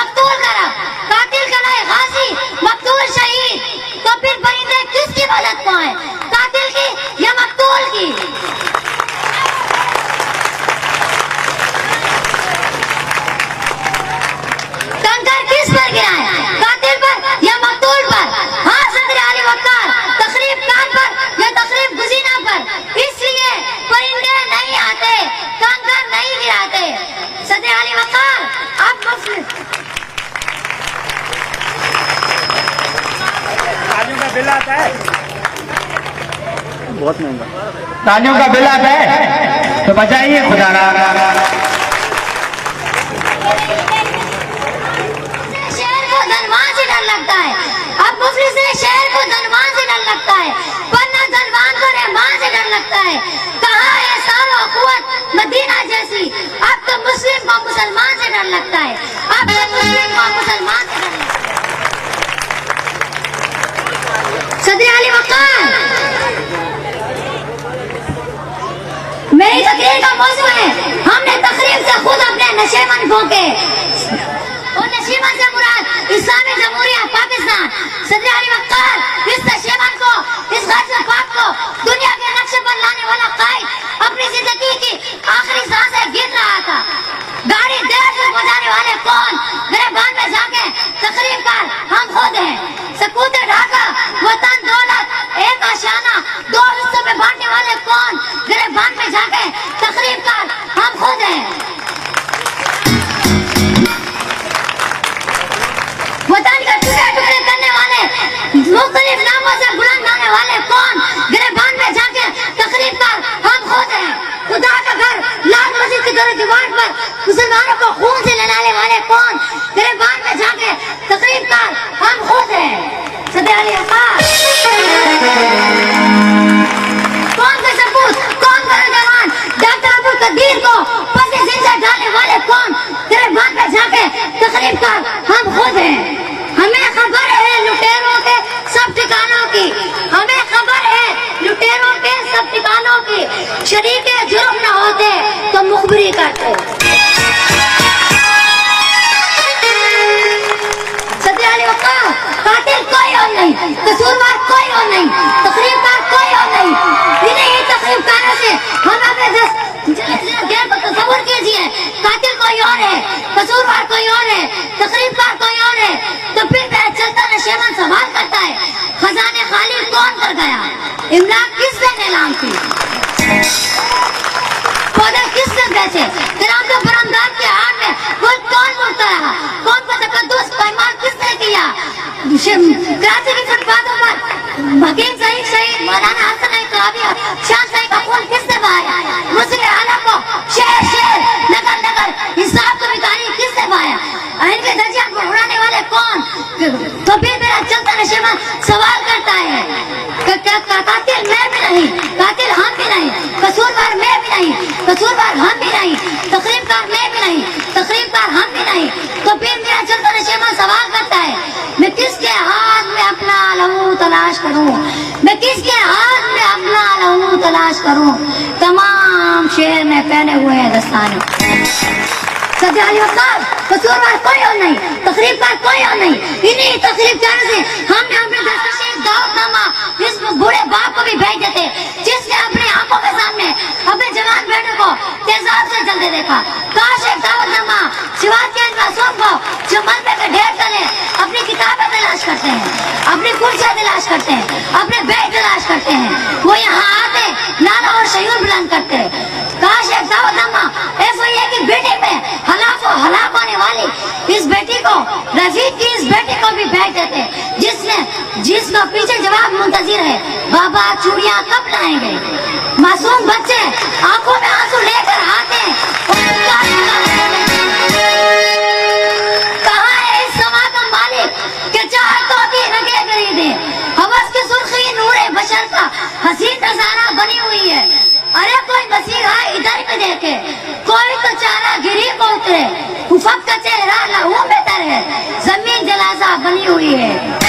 मकतूल करा, कातिल कहलाए गाजी, मकतूल शहीद। तो फिर परिंदे किसकी मदद पाए, कातिल की या मकतूल की? कंकर किस पर गिराए, कातिल पर या मकतूल पर? हाँ सदर आली वक़ार, तकरीब कान पर या तकरीब गुज़ीना पर। इसलिए परिंदे नहीं आते, कंकर नहीं गिराते। सदर आली वक़ार आप मुस्लिम तालियों का बिल आता है, बहुत महंगा तालियों का बिल आता है तो बजाइए खुदा रा। शहर को धनवान से डर लगता है, अब मुफलिस से शहर को धनवान से डर लगता है, वरना धनवान को रहमान से डर लगता है। कहाँ है सारो अखुवत मदीना जैसी, अब तो मुस्लिम को मुसलमान से डर लगता है, अब तो मुस्लिम को मुसलमान से डर लगता है। सदर आली वक़ार मेरी तकरीर का मौजू है, हमने तकरीर से खुद अपने नशेमन भोंके। और नशेमन से मुराद इस्लामी जमहूरिया पाकिस्तान। सदर आली वक़ार इस नशेमन को, इस गाज़ी पाक को दुनिया के नक्शे पर लाने वाला कायद अपनी जिंदगी की आखिरी सांसें गिन रहा था। गाड़ी देर से बजाने वाले कौन, गिरबान में जाके तकरीर कर हम खुद हैं। सकूते ढाका वतन दौलत एक आशाना दो हिस्सों में बांटने वाले कौन, गिरबान में जाके तकरीर कर हम खुद हैं। वतन के टुकड़े टुकड़े करने वाले, मुख्तलिफ नामों से बुलंद आने वाले कौन, गिरबान में जाके तकरीर कर हम खुद हैं। खुदा का घर लाल मस्जिद की तरह दीवार पर मुसलमानों को खून से लड़ाने वाले कौन, गिरबान में जाके तकरीर कर हम खुद हैं। सदर आली वक़ार कौन का सबूत, कौन का नौजवान, डॉक्टर अब्दुल कदीर को पसी जिंदा डालने वाले कौन, गिरबान में जाके तकरीर कर हम खुद हैं। हमें खबर है लुटेरों के सब ठिकानों की, हमें खबर है लुटेरों के सब ठिकानों की। शरीके जुर्म न होते तो मुखबरी करते। सदर आली वक़ार कातिल कोई और नहीं, कसूरवार कोई और नहीं, तकरीबकार कोई और नहीं। इन्हीं ही तकरीबकारों से हम अपने गैर को तस्वुर कीजिए, कातिल कोई और है, कसूरवार कोई और है, तकरीबकार कोई और है। तो फिर मेरा चलता नशेमन सवाल करता है, खजाने खाली कौन कर गया, इमलाक किसने नीलाम की, पौधे किसने बेचे, ग्राम के बरमदार के हाथ में वो कौन मुड़ता रहा, कौन को तकद्दुस पैमान किसने किया। कराची की फुटपाथों पर हकीम सईद शहीद मौलाना हसन इकरामी शान साई का खून किसने बहाया, मुस्लिम आला को शहर शहर नगर नगर इंसाफ को भिखारी किसने बहाया, इनके दर्जा को उड़ाने वाले कौन। तो फिर मेरा चलता नशेमन सवाल करता है, कातिल मैं भी नहीं, कातिल हम भी नहीं, कसूरवार मैं भी नहीं, कसूरवार हम भी नहीं, तकरीबकार मैं भी नहीं, तकरीबकार हम भी नहीं। तो फिर मेरा चलता नशेमन सवाल करता है, मैं किसके हाथ में अपना लहू तलाश करूं, मैं किसके हाथ में अपना लहू तलाश करूं। तमाम शहर में फैले हुए हैं दस्ताने। सदर आली वक़ार कसूरवार कोई और नहीं, तकरीबकार कोई और नहीं। इन्हीं तकरीबकारों से हमने अपने दस्तशे दावतनामा इस बूढ़े बाप को भी भेज देते, जिसने अपनी आंखों के सामने अपने जवान बेटे को तेजाब से जलते देखा। काश एक दावतनामा शिवाज के मासूम को जो मलबे के ढेर तले अपनी किताबें तलाश करते हैं, अपनी कुर्सियां तलाश करते हैं, अपने बेड तलाश करते हैं, वो यहाँ आते नारा और शयूर बुलंद करते हैं। काश एक दावतनामा FIA की बेटी में हलाक होने वाली इस बेटी को, रफीक की इस बेटी को भी भेज देते, जिसका पीछे जवाब मुंतजिर है, बाबा चूड़ियां कब लाएंगे। मासूम बच्चे आंखों में आंसू लेकर आते हैं। कहाँ है इस समा का मालिक के चाहतों की रंगे खरीदे, हवस की सुर्खी नूरे बशर का हसीन नजारा बनी हुई है। अरे कोई मसीहा इधर भी देखे, कोई तो चारा गिरी को उतरे, उफक का चेहरा लहू में तर है, जमीन जलासा बनी हुई है।